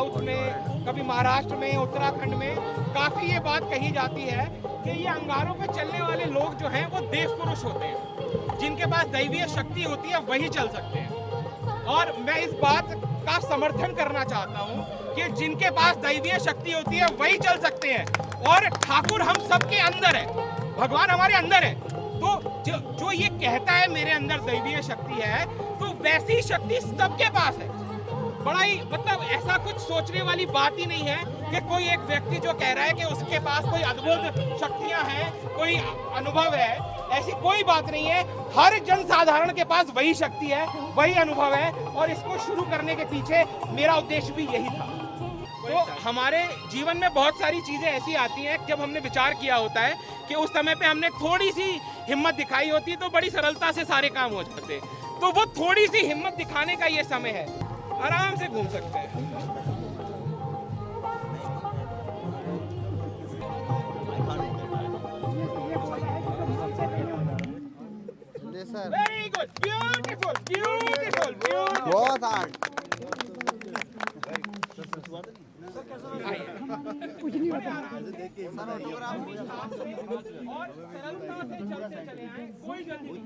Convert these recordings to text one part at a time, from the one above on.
South में, कभी महाराष्ट्र में, उत्तराखंड में काफ़ी ये बात कही जाती है कि ये अंगारों पे चलने वाले लोग जो हैं वो देव पुरुष होते हैं, जिनके पास दैवीय शक्ति होती है वही चल सकते हैं। और मैं इस बात का समर्थन करना चाहता हूँ कि जिनके पास दैवीय शक्ति होती है वही चल सकते हैं, और ठाकुर हम सबके अंदर है, भगवान हमारे अंदर है। तो जो ये कहता है मेरे अंदर दैवीय शक्ति है, तो वैसी शक्ति सबके पास है। बड़ा ही मतलब ऐसा कुछ सोचने वाली बात ही नहीं है कि कोई एक व्यक्ति जो कह रहा है कि उसके पास कोई अद्भुत शक्तियां हैं, कोई अनुभव है, ऐसी कोई बात नहीं है। हर जनसाधारण के पास वही शक्ति है, वही अनुभव है, और इसको शुरू करने के पीछे मेरा उद्देश्य भी यही था। तो हमारे जीवन में बहुत सारी चीजें ऐसी आती हैं जब हमने विचार किया होता है कि उस समय पे हमने थोड़ी सी हिम्मत दिखाई होती तो बड़ी सरलता से सारे काम हो जाते। तो वो थोड़ी सी हिम्मत दिखाने का ये समय है, आराम से घूम सकते हैं। Very good, beautiful beautiful beautiful, बहुत आर्ट। कुछ नहीं होता, और सरलता से चलते चले आए, कोई जल्दी नहीं।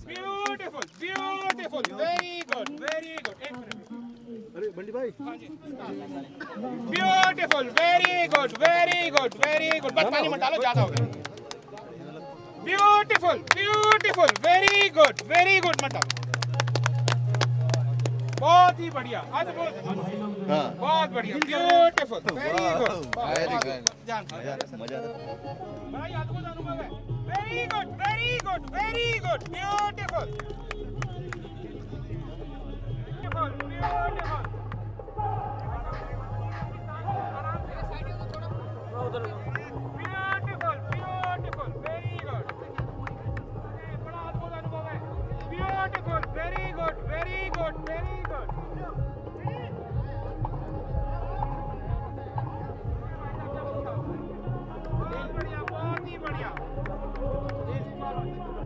Beautiful beautiful, very good very good. एक मिनट, अरे बंटी भाई, हाँ जी, beautiful, very good very good very good. बस पानी मत डालो, ज्यादा हो गया। ब्यूटीफुल ब्यूटीफुल, वेरी गुड, मत डालो। बहुत ही बढ़िया, अद्भुत, बहुत बढ़िया, ब्यूटीफुल, वेरी गुड, बड़ा ही अद्भुत अनुभव है। Very good very good very good, beautiful beautiful beautiful. Beautiful beautiful, very good, बड़ा अद्भुत अनुभव है। Beautiful, very good very good very good. बहुत बढ़िया, बहुत ही बढ़िया।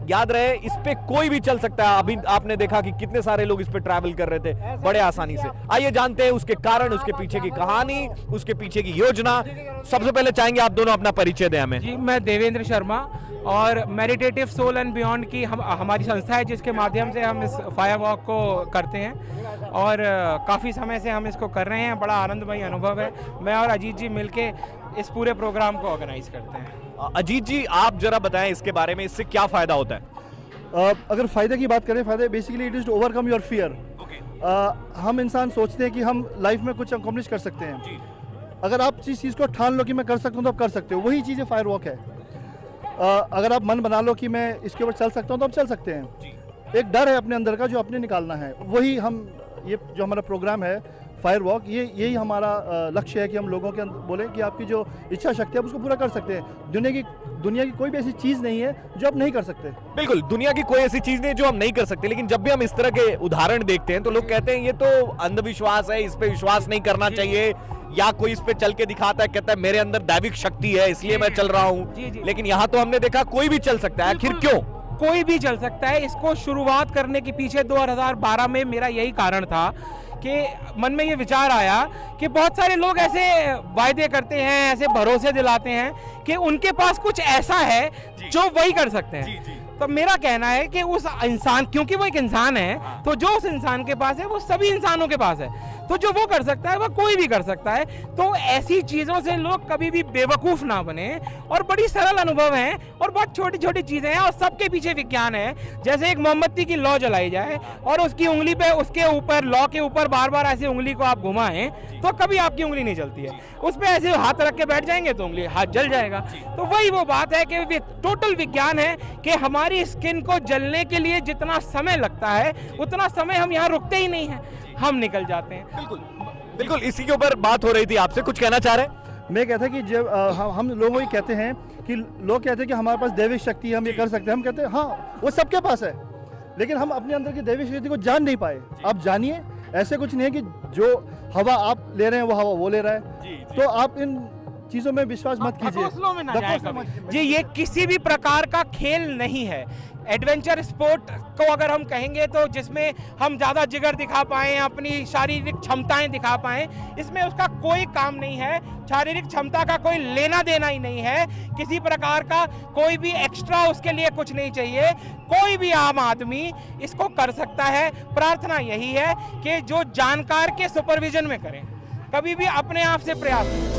याद रहे, इस पे कोई भी चल सकता है। अभी आपने देखा कि कितने सारे लोग इस पे ट्रैवल कर रहे थे बड़े आसानी से। आइए जानते हैं उसके कारण, उसके पीछे की कहानी, उसके पीछे की योजना। सबसे पहले चाहेंगे आप दोनों अपना परिचय दें हमें। जी, मैं देवेंद्र शर्मा, और मेडिटेटिव सोल एंड बियॉन्ड की हमारी संस्था है, जिसके माध्यम से हम इस फायर वॉक को करते हैं, और काफ़ी समय से हम इसको कर रहे हैं। बड़ा आनंदमयी अनुभव है। मैं और अजीत जी मिलके इस पूरे प्रोग्राम को ऑर्गेनाइज करते हैं। अजीत जी, आप जरा बताएं इसके बारे में, इससे क्या फायदा होता है? अगर फायदे की बात करें, फायदे basically it is to overcome your fear. हम इंसान सोचते हैं कि हम लाइफ में कुछ अकम्प्लिश कर सकते हैं। अगर आप जिस चीज़ को ठान लो कि मैं कर सकता हूँ तो आप कर सकते हो, वही चीज़ें फायर वॉक है। अगर आप मन बना लो कि मैं इसके ऊपर चल सकता हूँ तो आप चल सकते हैं। एक डर है अपने अंदर का जो अपने निकालना है, वही हम, ये जो हमारा प्रोग्राम है फायर वॉक, यही हमारा लक्ष्य है कि हम लोगों के अंदर बोलें कि आपकी जो इच्छा शक्ति है आप उसको पूरा कर सकते हैं। दुनिया की कोई भी ऐसी चीज़ नहीं है जो आप नहीं कर सकते। बिल्कुल, दुनिया की कोई ऐसी चीज नहीं है जो हम नहीं कर सकते, लेकिन जब भी हम इस तरह के उदाहरण देखते हैं तो लोग कहते हैं ये तो अंधविश्वास है, इस पे विश्वास नहीं करना चाहिए, या कोई इस पे चल के दिखाता है, कहता है मेरे अंदर दैविक शक्ति है इसलिए मैं चल रहा हूँ। लेकिन यहाँ तो हमने देखा कोई भी चल सकता है। आखिर क्यों? कोई भी चल सकता है। इसको शुरुआत करने के पीछे 2012 में मेरा यही कारण था कि मन में ये विचार आया कि बहुत सारे लोग ऐसे वायदे करते हैं, ऐसे भरोसे दिलाते हैं कि उनके पास कुछ ऐसा है जो वही कर सकते हैं। तो मेरा कहना है कि उस इंसान, क्योंकि वो एक इंसान है, तो जो उस इंसान के पास है वो सभी इंसानों के पास है, तो जो वो कर सकता है वो कोई भी कर सकता है। तो ऐसी चीज़ों से लोग कभी भी बेवकूफ़ ना बने, और बड़ी सरल अनुभव हैं और बहुत छोटी छोटी चीज़ें हैं, और सबके पीछे विज्ञान है। जैसे एक मोमबत्ती की लौ जलाई जाए और उसकी उंगली पे, उसके ऊपर, लौ के ऊपर बार बार ऐसे उंगली को आप घुमाएं तो कभी आपकी उंगली नहीं जलती है। उस पर ऐसे हाथ रख के बैठ जाएंगे तो उंगली, हाथ जल जाएगा। तो वही वो बात है कि टोटल विज्ञान है कि हमारी स्किन को जलने के लिए जितना समय लगता है उतना समय हम यहाँ रुकते ही नहीं है, हम निकल जाते हैं। बिल्कुल बिल्कुल, इसी के ऊपर बात हो रही थी। आपसे कुछ कहना चाह रहे हैं? मैं कहता कि जब हम लोगों को कहते हैं कि लोग कहते हैं कि हमारे पास दैविक शक्ति है, हम ये कर सकते हैं। हम कहते हैं हाँ, वो सबके पास है, लेकिन हम अपने अंदर की दैविक शक्ति को जान नहीं पाए। आप जानिए, ऐसे कुछ नहीं है कि जो हवा आप ले रहे हैं वो हवा वो ले रहा है। तो आप इन चीजों में विश्वास मत कीजिए, घोंसलों में ना जाए घोंसलों में कभी। जी, ये किसी भी प्रकार का खेल नहीं है। एडवेंचर स्पोर्ट को अगर हम कहेंगे तो जिसमें हम ज़्यादा जिगर दिखा पाएँ, अपनी शारीरिक क्षमताएं दिखा पाएँ, इसमें उसका कोई काम नहीं है। शारीरिक क्षमता का कोई लेना देना ही नहीं है, किसी प्रकार का कोई भी एक्स्ट्रा उसके लिए कुछ नहीं चाहिए। कोई भी आम आदमी इसको कर सकता है। प्रार्थना यही है कि जो जानकार के सुपरविजन में करें, कभी भी अपने आप से प्रयास करें।